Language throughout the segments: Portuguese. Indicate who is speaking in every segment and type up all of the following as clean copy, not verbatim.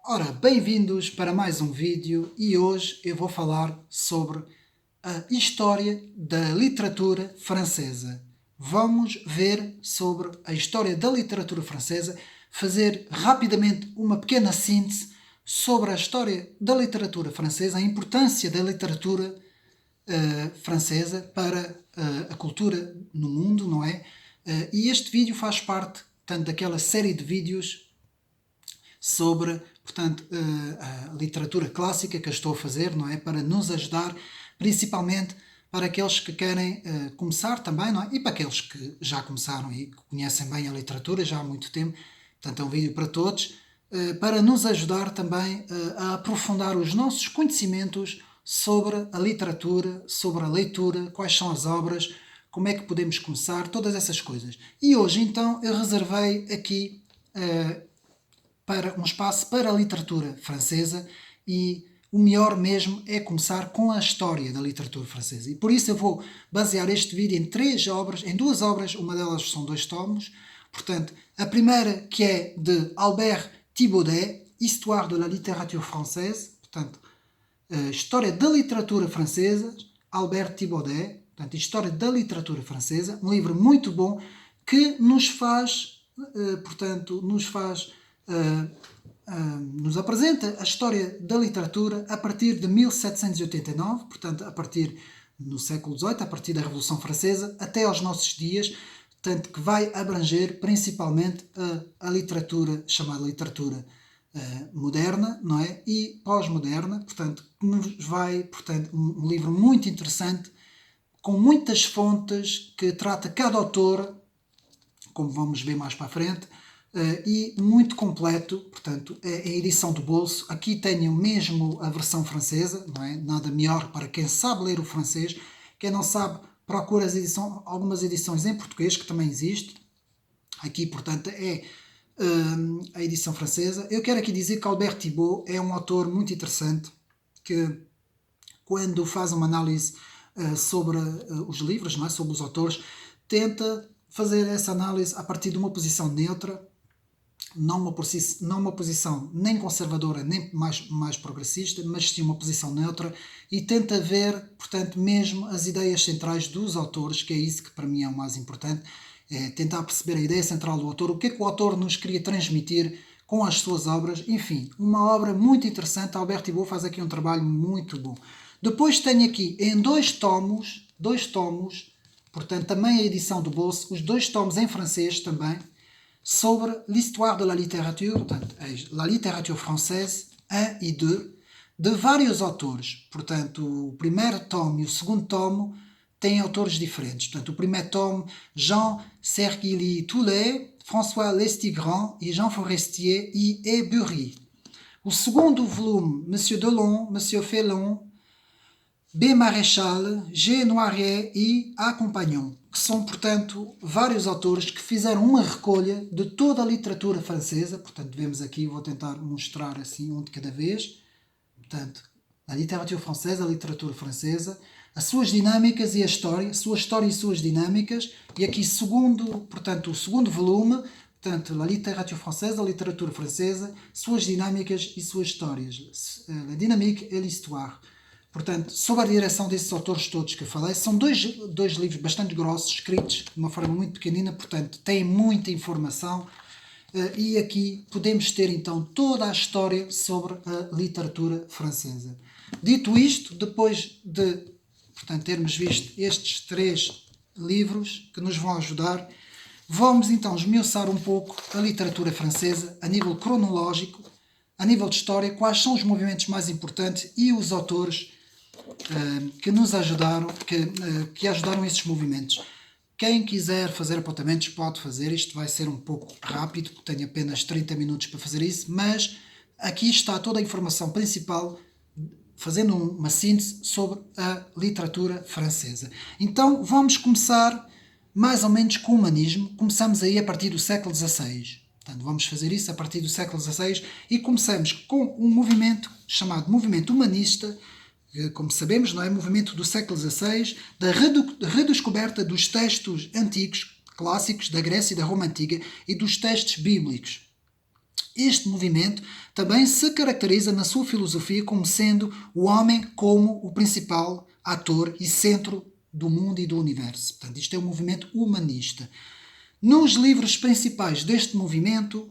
Speaker 1: Ora, bem-vindos para mais um vídeo e hoje eu vou falar sobre a história da literatura francesa. Vamos ver sobre a história da literatura francesa, fazer rapidamente uma pequena síntese sobre a história da literatura francesa, a importância da literatura francesa para a cultura no mundo, não é? E este vídeo faz parte, tanto daquela série de vídeos sobre, portanto, a literatura clássica que eu estou a fazer, não é? Para nos ajudar, principalmente para aqueles que querem começar também, não é? E para aqueles que já começaram e conhecem bem a literatura já há muito tempo. Portanto, é um vídeo para todos, para nos ajudar também a aprofundar os nossos conhecimentos sobre a literatura, sobre a leitura, quais são as obras, como é que podemos começar, todas essas coisas. E hoje, então, eu reservei aqui para um espaço para a literatura francesa e o melhor mesmo é começar com a história da literatura francesa. E por isso eu vou basear este vídeo em duas obras, uma delas são 2 tomos. Portanto, a primeira que é de Albert Thibaudet, Histoire de la littérature française, portanto, História da literatura francesa, Albert Thibaudet, portanto, História da literatura francesa, um livro muito bom que nos faz, nos apresenta a história da literatura a partir de 1789, portanto, a partir no século XVIII, a partir da Revolução Francesa, até aos nossos dias, portanto, que vai abranger principalmente a literatura, chamada literatura moderna, não é? E pós-moderna, portanto, que nos vai, portanto, um livro muito interessante, com muitas fontes, que trata cada autor, como vamos ver mais para a frente, e muito completo, portanto, é a edição do bolso. Aqui tenho mesmo a versão francesa, não é? Nada melhor para quem sabe ler o francês. Quem não sabe, procura algumas edições em português, que também existe. Aqui, portanto, é a edição francesa. Eu quero aqui dizer que Albert Thibaudet é um autor muito interessante, que quando faz uma análise sobre os livros, não é? Sobre os autores, tenta fazer essa análise a partir de uma posição neutra, não uma posição nem conservadora nem mais progressista, mas sim uma posição neutra, e tenta ver, portanto, mesmo as ideias centrais dos autores, que é isso que para mim é o mais importante, é tentar perceber a ideia central do autor, o que é que o autor nos queria transmitir com as suas obras. Enfim, uma obra muito interessante. Albert Thibaudet faz aqui um trabalho muito bom. Depois tenho aqui em dois tomos, portanto também a edição do bolso, os 2 tomos em francês também, sobre l'histoire de la littérature, portanto, la littérature française 1 e 2, de vários autores. Portanto, o primeiro tomo e o segundo tomo têm autores diferentes. Portanto, o primeiro tomo, Jean Cerquilly Toulet, François Lestigran e Jean Forestier e Ebury. O segundo volume, Monsieur Delon, Monsieur Félon, B. Maréchal, G. Noirier e Accompagnon, que são, portanto, vários autores que fizeram uma recolha de toda a literatura francesa. Portanto, vemos aqui, vou tentar mostrar assim um de cada vez. Portanto, a literatura francesa, a literatura francesa, as suas dinâmicas e a história, sua história e suas dinâmicas. E aqui, portanto, o segundo volume, portanto, a literatura francesa, a literatura francesa, suas dinâmicas e suas histórias. La dynamique et l'histoire. Portanto, sob a direção desses autores todos que eu falei, são dois livros bastante grossos, escritos de uma forma muito pequenina, portanto, têm muita informação, e aqui podemos ter então toda a história sobre a literatura francesa. Dito isto, depois de, portanto, termos visto estes 3 livros que nos vão ajudar, vamos então esmiuçar um pouco a literatura francesa a nível cronológico, a nível de história, quais são os movimentos mais importantes e os autores que nos ajudaram, que ajudaram esses movimentos. Quem quiser fazer apontamentos pode fazer. Isto vai ser um pouco rápido, porque tenho apenas 30 minutos para fazer isso, mas aqui está toda a informação principal, fazendo uma síntese sobre a literatura francesa. Então vamos começar mais ou menos com o humanismo. Começamos aí a partir do século XVI. Portanto, vamos fazer isso a partir do século XVI e começamos com um movimento chamado movimento humanista, que, como sabemos, não é? Movimento do século XVI, da redescoberta dos textos antigos, clássicos da Grécia e da Roma Antiga e dos textos bíblicos. Este movimento também se caracteriza na sua filosofia como sendo o homem como o principal ator e centro do mundo e do universo. Portanto, isto é um movimento humanista. Nos livros principais deste movimento,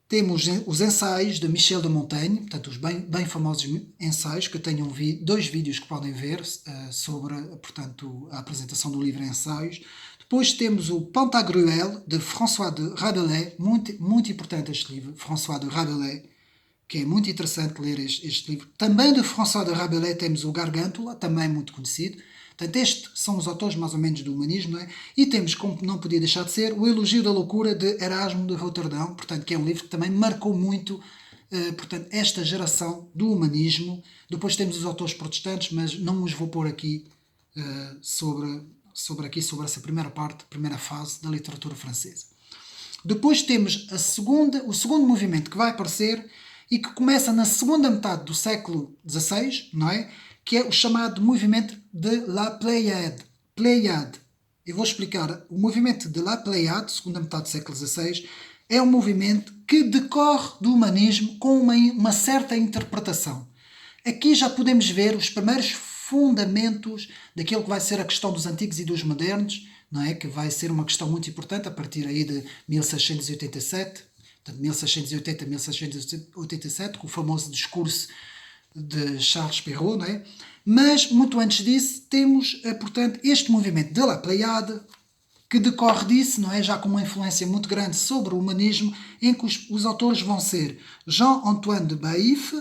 Speaker 1: temos os ensaios de Michel de Montaigne, portanto, os bem famosos ensaios, que eu tenho dois vídeos que podem ver sobre, portanto, a apresentação do livro Ensaios. Depois temos o Pantagruel, de François de Rabelais, muito importante este livro, François de Rabelais, que é muito interessante ler este livro. Também de François de Rabelais temos o Gargantula, também muito conhecido. Portanto, estes são os autores mais ou menos do humanismo, não é? E temos, como não podia deixar de ser, o Elogio da Loucura de Erasmo de Roterdão, portanto, que é um livro que também marcou muito portanto, esta geração do humanismo. Depois temos os autores protestantes, mas não os vou pôr aqui sobre essa primeira parte, primeira fase da literatura francesa. Depois temos o segundo movimento que vai aparecer e que começa na segunda metade do século XVI, não é? Que é o chamado movimento de La Pléiade. Eu vou explicar. O movimento de La Pléiade, segunda metade do século XVI, é um movimento que decorre do humanismo com uma certa interpretação. Aqui já podemos ver os primeiros fundamentos daquilo que vai ser a questão dos antigos e dos modernos, não é? Que vai ser uma questão muito importante a partir aí de 1687, portanto 1680 a 1687, com o famoso discurso de Charles Perrault, não é? Mas muito antes disso temos, portanto, este movimento de La Pléiade, que decorre disso, não é? Já com uma influência muito grande sobre o humanismo, em que os autores vão ser Jean-Antoine de Baïf,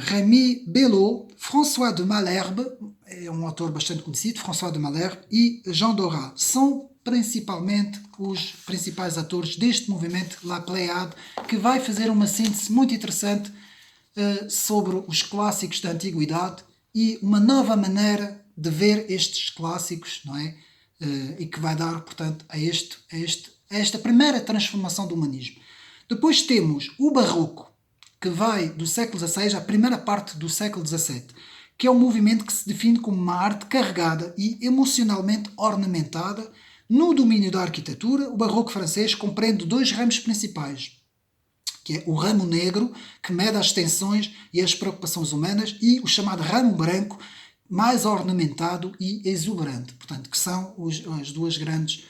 Speaker 1: Rémy Belot, François de Malherbe, é um autor bastante conhecido, François de Malherbe, e Jean Dorat. São principalmente os principais atores deste movimento La Pléiade, que vai fazer uma síntese muito interessante sobre os clássicos da antiguidade e uma nova maneira de ver estes clássicos, não é? E que vai dar, portanto, a esta primeira transformação do humanismo. Depois temos o Barroco, que vai do século XVI à primeira parte do século XVII, que é um movimento que se define como uma arte carregada e emocionalmente ornamentada. No domínio da arquitetura, o Barroco francês compreende dois ramos principais, que é o ramo negro, que mede as tensões e as preocupações humanas, e o chamado ramo branco, mais ornamentado e exuberante. Portanto, que são os dois grandes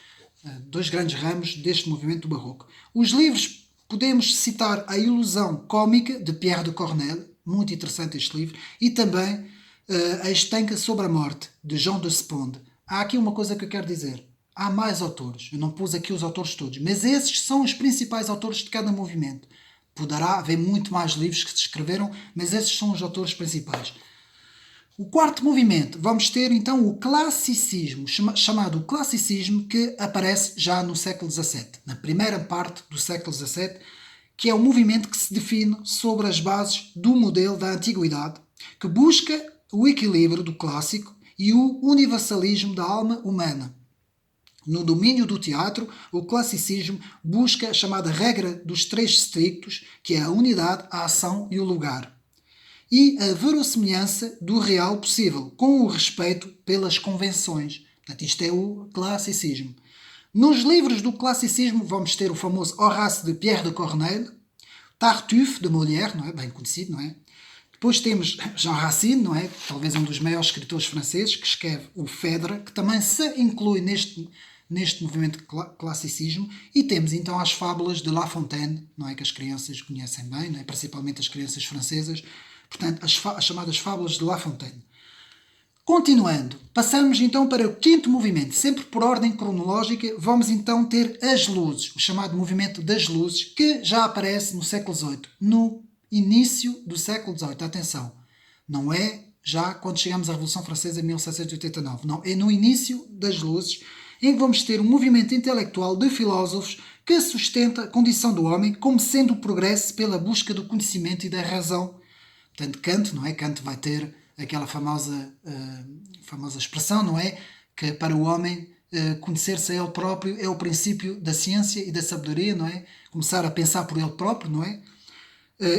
Speaker 1: ramos deste movimento do Barroco. Os livros, podemos citar A Ilusão Cômica, de Pierre de Corneille, muito interessante este livro, e também A Estanca sobre a Morte, de Jean de Sponde. Há aqui uma coisa que eu quero dizer. Há mais autores, eu não pus aqui os autores todos, mas esses são os principais autores de cada movimento. Poderá haver muito mais livros que se escreveram, mas esses são os autores principais. O quarto movimento, vamos ter então o classicismo, chamado o classicismo, que aparece já no século XVII, na primeira parte do século XVII, que é um movimento que se define sobre as bases do modelo da antiguidade, que busca o equilíbrio do clássico e o universalismo da alma humana. No domínio do teatro, o classicismo busca a chamada regra dos três strictos, que é a unidade, a ação e o lugar, e a verossimilhança do real possível, com o respeito pelas convenções. Portanto, isto é o classicismo. Nos livros do classicismo vamos ter o famoso Horace de Pierre de Corneille, Tartuffe de Molière, não é? Bem conhecido, não é? Depois temos Jean Racine, não é? Talvez um dos maiores escritores franceses, que escreve o Phèdre, que também se inclui neste movimento de classicismo. E temos então as fábulas de La Fontaine, não é? Que as crianças conhecem bem, não é? Principalmente as crianças francesas. Portanto, as chamadas fábulas de La Fontaine. Continuando, passamos então para o quinto movimento. Sempre por ordem cronológica, vamos então ter as luzes, o chamado movimento das luzes, que já aparece no século XVIII, no início do século XVIII. Atenção, não é já quando chegamos à Revolução Francesa em 1789, não, é no início das luzes, em que vamos ter um movimento intelectual de filósofos que sustenta a condição do homem como sendo o progresso pela busca do conhecimento e da razão. Portanto, Kant, não é? Kant vai ter aquela famosa expressão, não é? Que para o homem conhecer-se a ele próprio é o princípio da ciência e da sabedoria, não é? Começar a pensar por ele próprio, não é?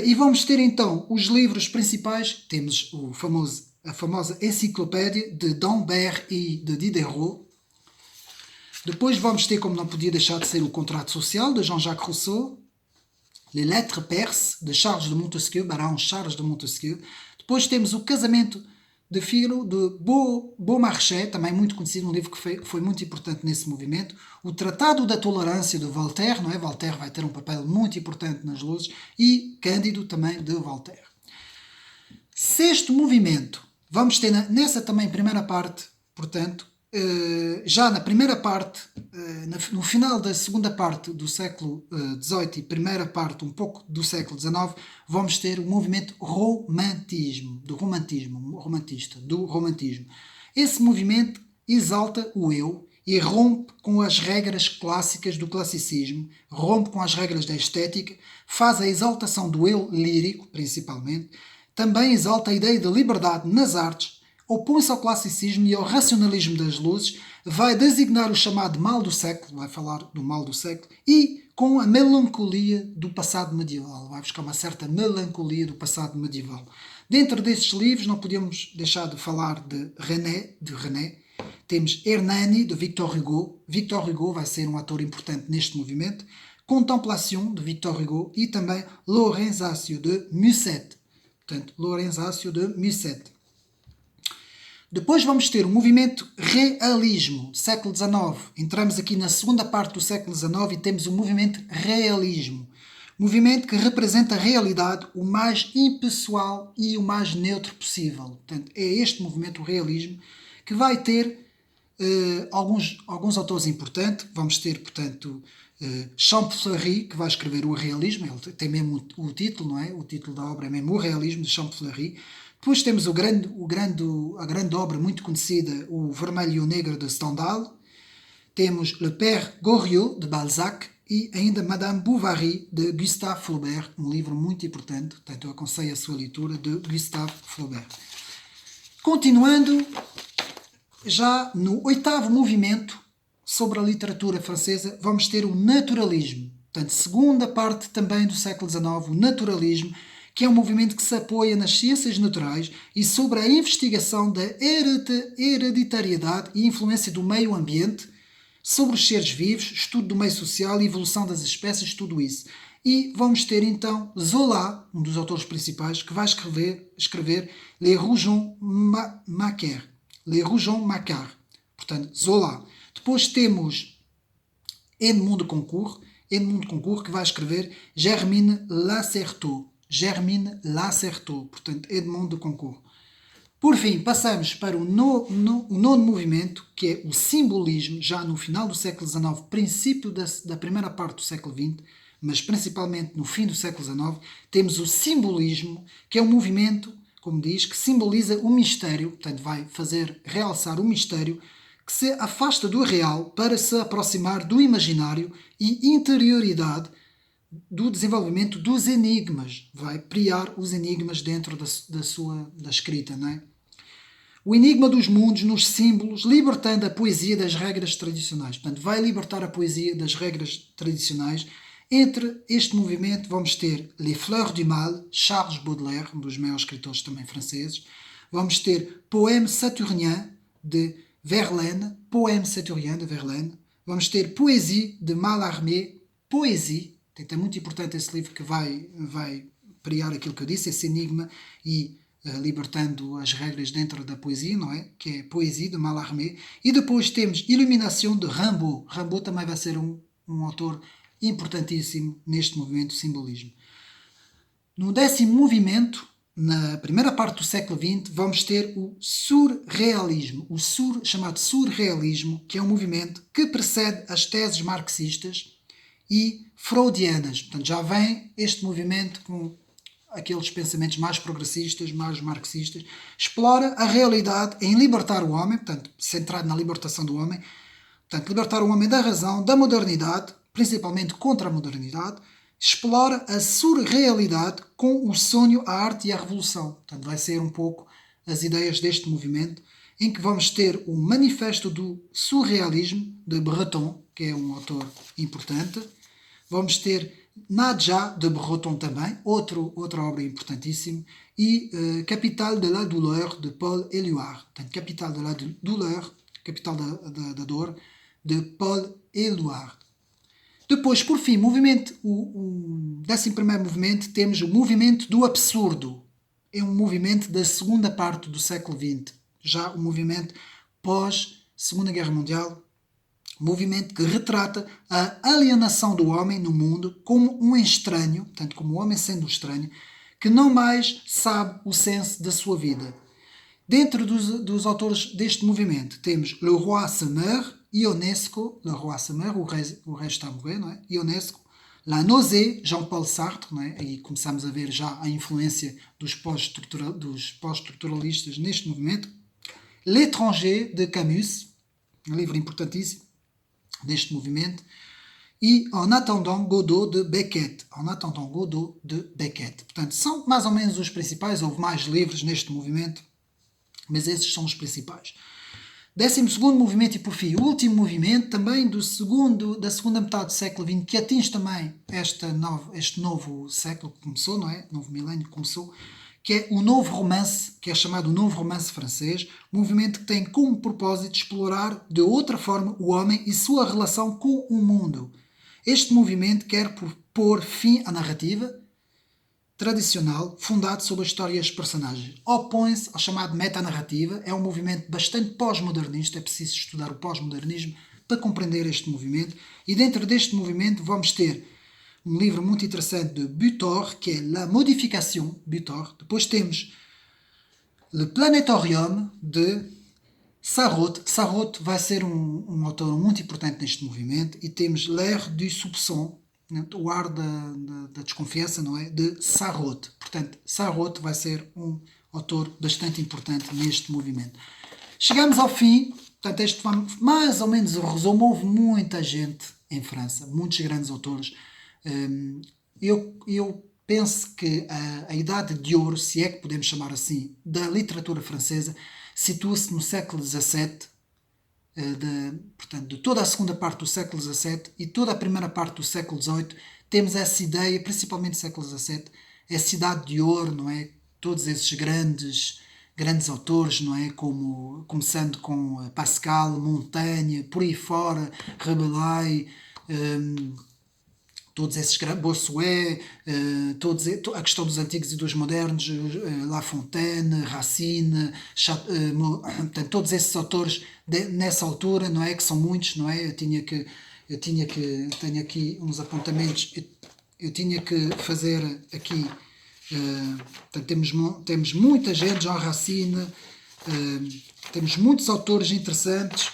Speaker 1: E vamos ter então os livros principais. Temos a famosa enciclopédia de D'Alembert e de Diderot. Depois vamos ter, como não podia deixar de ser, o Contrato Social, de Jean-Jacques Rousseau. Les Lettres Perses, de Charles de Montesquieu, Barão Charles de Montesquieu. Depois temos o Casamento de Philo, de Beaumarchais, também muito conhecido, um livro que foi muito importante nesse movimento. O Tratado da Tolerância, de Voltaire, não é? Voltaire vai ter um papel muito importante nas luzes. E Cândido, também, de Voltaire. Sexto movimento, vamos ter nessa também primeira parte, portanto, já na primeira parte, no final da segunda parte do século XVIII e primeira parte um pouco do século XIX, vamos ter o movimento do romantismo. Esse movimento exalta o eu e rompe com as regras clássicas do classicismo, rompe com as regras da estética, faz a exaltação do eu lírico, principalmente, também exalta a ideia de liberdade nas artes, opõe-se ao classicismo e ao racionalismo das luzes, vai designar o chamado mal do século, vai falar do mal do século, e com a melancolia do passado medieval, vai buscar uma certa melancolia do passado medieval. Dentro destes livros não podemos deixar de falar de René, temos Hernani, de Victor Hugo. Victor Hugo vai ser um ator importante neste movimento, Contemplation, de Victor Hugo, e também Lorenzácio de Musset. Portanto, Lorenzácio de Musset. Depois vamos ter o movimento realismo, século XIX. Entramos aqui na segunda parte do século XIX e temos o movimento realismo. Movimento que representa a realidade o mais impessoal e o mais neutro possível. Portanto, é este movimento, o realismo, que vai ter alguns autores importantes. Vamos ter, portanto, Champfleury, que vai escrever o realismo. Ele tem mesmo o título, não é? O título da obra é mesmo o realismo, de Champfleury. Depois temos a grande obra muito conhecida, O Vermelho e o Negro, de Stendhal. Temos Le Père Goriot, de Balzac. E ainda Madame Bovary, de Gustave Flaubert, um livro muito importante. Portanto, eu aconselho a sua leitura, de Gustave Flaubert. Continuando, já no oitavo movimento sobre a literatura francesa, vamos ter o naturalismo. Portanto, segunda parte também do século XIX, o naturalismo, que é um movimento que se apoia nas ciências naturais e sobre a investigação da hereditariedade e influência do meio ambiente sobre os seres vivos, estudo do meio social e evolução das espécies, tudo isso. E vamos ter então Zola, um dos autores principais, que vai escrever Les Rougon Macquart. Les Rougon Macquart. Portanto, Zola. Depois temos Edmond de Goncourt, que vai escrever Germine Lacerteau. Portanto, Edmond de Goncourt. Por fim, passamos para o nono movimento, que é o simbolismo, já no final do século XIX, princípio da primeira parte do século XX, mas principalmente no fim do século XIX, temos o simbolismo, que é um movimento, como diz, que simboliza o mistério, portanto vai fazer realçar o mistério, que se afasta do real para se aproximar do imaginário e interioridade do desenvolvimento dos enigmas, vai criar os enigmas dentro da escrita, não é? O enigma dos mundos nos símbolos, libertando a poesia das regras tradicionais. Portanto, vai libertar a poesia das regras tradicionais. Entre este movimento vamos ter Les Fleurs du Mal, Charles Baudelaire, um dos maiores escritores também franceses. Vamos ter Poème Saturnien, de Verlaine. Vamos ter Poésie, de Mallarmé. Poésie, é muito importante esse livro que vai criar aquilo que eu disse, esse enigma e libertando as regras dentro da poesia, não é? Que é Poésie, de Mallarmé. E depois temos Iluminação, de Rimbaud. Rimbaud também vai ser um autor importantíssimo neste movimento do simbolismo. No décimo movimento, na primeira parte do século XX, vamos ter o surrealismo. Chamado surrealismo, que é um movimento que precede as teses marxistas e freudianas. Portanto, já vem este movimento com aqueles pensamentos mais progressistas, mais marxistas, explora a realidade em libertar o homem, portanto, centrado na libertação do homem, portanto, libertar o homem da razão, da modernidade, principalmente contra a modernidade, explora a surrealidade com o sonho, a arte e a revolução. Portanto, vai ser um pouco as ideias deste movimento, em que vamos ter o Manifesto do Surrealismo, de Breton, que é um autor importante. Vamos ter Nadja, de Breton também, outra obra importantíssima, e Capitale de la Douleur, de Paul Éluard. Portanto, Capitale de la Douleur, Capital da Dor, de Paul Éluard. Depois, por fim, o 11º movimento, temos o movimento do absurdo. É um movimento da segunda parte do século XX, já o movimento pós-Segunda Guerra Mundial, movimento que retrata a alienação do homem no mundo como um estranho, tanto como o homem sendo um estranho, que não mais sabe o senso da sua vida. Dentro dos autores deste movimento temos Le Roi se meurt, Ionesco, Le Roi se meurt, o rei está a morrer, não é? Ionesco, La Nausée, Jean-Paul Sartre, não é? Aí começamos a ver já a influência dos pós-estruturalistas neste movimento. L'étranger, de Camus, um livro importantíssimo deste movimento. E En attendant Godot, de Beckett. En attendant Godot, de Beckett. Portanto, são mais ou menos os principais, houve mais livros neste movimento, mas esses são os principais. 12º movimento e, por fim, o último movimento, também da segunda metade do século XX, que atinge também este novo século que começou, não é? Novo milénio que começou, que é o novo romance, que é chamado o novo romance francês, movimento que tem como propósito explorar de outra forma o homem e sua relação com o mundo. Este movimento quer pôr fim à narrativa tradicional fundado sobre a história e os personagens. Opõe-se ao chamado metanarrativa, é um movimento bastante pós-modernista, é preciso estudar o pós-modernismo para compreender este movimento, e dentro deste movimento vamos ter um livro muito interessante de Butor, que é La Modification, Butor. Depois temos Le Planétorium, de Sarraute. Sarraute vai ser um autor muito importante neste movimento, e temos L'Air du Soupçon, o ar da desconfiança, não é? De Sarraute. Portanto, Sarraute vai ser um autor bastante importante neste movimento. Chegamos ao fim. Portanto, este foi mais ou menos o resumo. Houve muita gente em França, muitos grandes autores. Eu penso que a idade de ouro, se é que podemos chamar assim, da literatura francesa, situa-se no século XVII, portanto, de toda a segunda parte do século XVII e toda a primeira parte do século XVIII, temos essa ideia, principalmente no século XVII, essa idade de ouro, não é? Todos esses grandes autores, não é? Começando com Pascal, Montaigne, por aí fora, Rabelais, todos esses Bossuet, a questão dos antigos e dos modernos, La Fontaine, Racine, portanto, todos esses autores nessa altura, não é, que são muitos, não é? Tenho aqui uns apontamentos, eu tinha que fazer aqui, portanto, temos muita gente, Jean Racine, temos muitos autores interessantes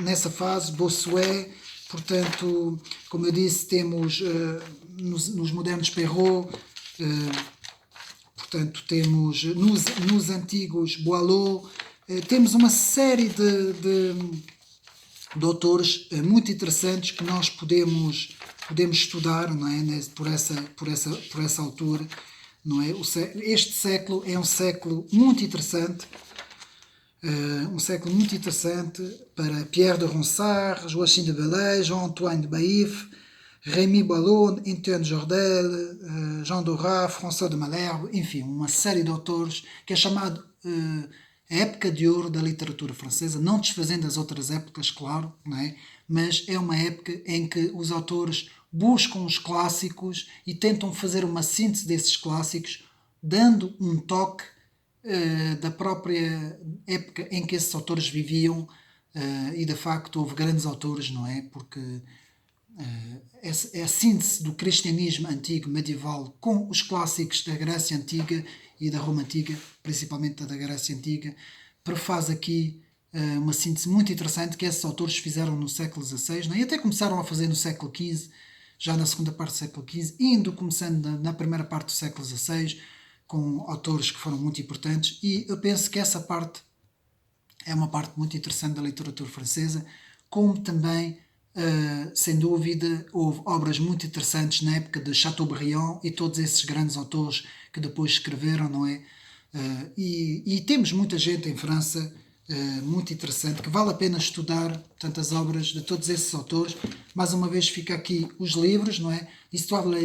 Speaker 1: nessa fase, Bossuet. Portanto, como eu disse, temos nos modernos Perrault, portanto, temos nos antigos Boileau, temos uma série de autores muito interessantes que nós podemos estudar, não é? por essa altura, não é? Este século é um século muito interessante. Para Pierre de Ronsard, Joachim de Bellay, Jean-Antoine de Baïf, Rémy Boileau, Étienne Jordel, Jean Dorat, François de Malherbe, enfim, uma série de autores que é chamado a época de ouro da literatura francesa, não desfazendo as outras épocas, claro, não é? Mas é uma época em que os autores buscam os clássicos e tentam fazer uma síntese desses clássicos, dando um toque da própria época em que esses autores viviam, e de facto houve grandes autores, não é? Porque é a síntese do cristianismo antigo, medieval, com os clássicos da Grécia Antiga e da Roma Antiga, principalmente da Grécia Antiga, prefaz aqui uma síntese muito interessante que esses autores fizeram no século XVI, não é? E até começaram a fazer no século XV, já na segunda parte do século XV, indo começando na primeira parte do século XVI, com autores que foram muito importantes, e eu penso que essa parte é uma parte muito interessante da literatura francesa, como também, sem dúvida, houve obras muito interessantes na época de Chateaubriand e todos esses grandes autores que depois escreveram, não é? E temos muita gente em França muito interessante, que vale a pena estudar, portanto, as obras de todos esses autores. Mais uma vez fica aqui os livros, não é? Histoire de la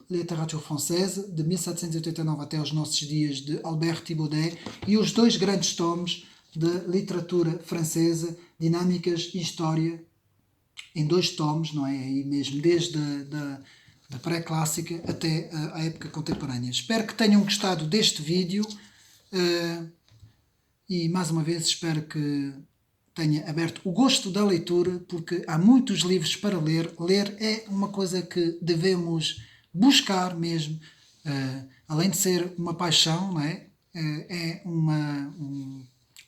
Speaker 1: littérature française, de 1789 até aos nossos dias, de Albert Thibaudet, e os dois grandes tomos de literatura francesa, Dinâmicas e História, em 2 tomos, não é? Aí mesmo, desde da pré-clássica até a época contemporânea. Espero que tenham gostado deste vídeo e, mais uma vez, espero que tenha aberto o gosto da leitura, porque há muitos livros para ler. Ler é uma coisa que devemos buscar mesmo, além de ser uma paixão, não é? É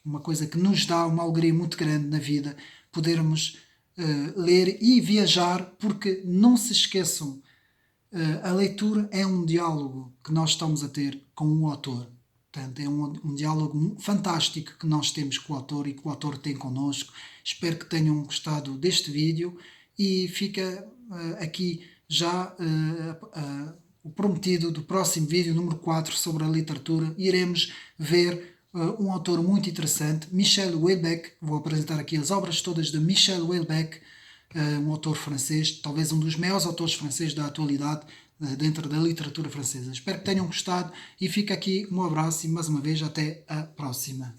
Speaker 1: uma coisa que nos dá uma alegria muito grande na vida, podermos ler e viajar, porque não se esqueçam, a leitura é um diálogo que nós estamos a ter com o autor. Portanto, é um diálogo fantástico que nós temos com o autor e que o autor tem connosco. Espero que tenham gostado deste vídeo e fica aqui já o prometido do próximo vídeo, número 4, sobre a literatura. Iremos ver um autor muito interessante, Michel Houellebecq. Vou apresentar aqui as obras todas de Michel Houellebecq, um autor francês, talvez um dos maiores autores franceses da atualidade, dentro da literatura francesa. Espero que tenham gostado e fica aqui um abraço e mais uma vez até a próxima.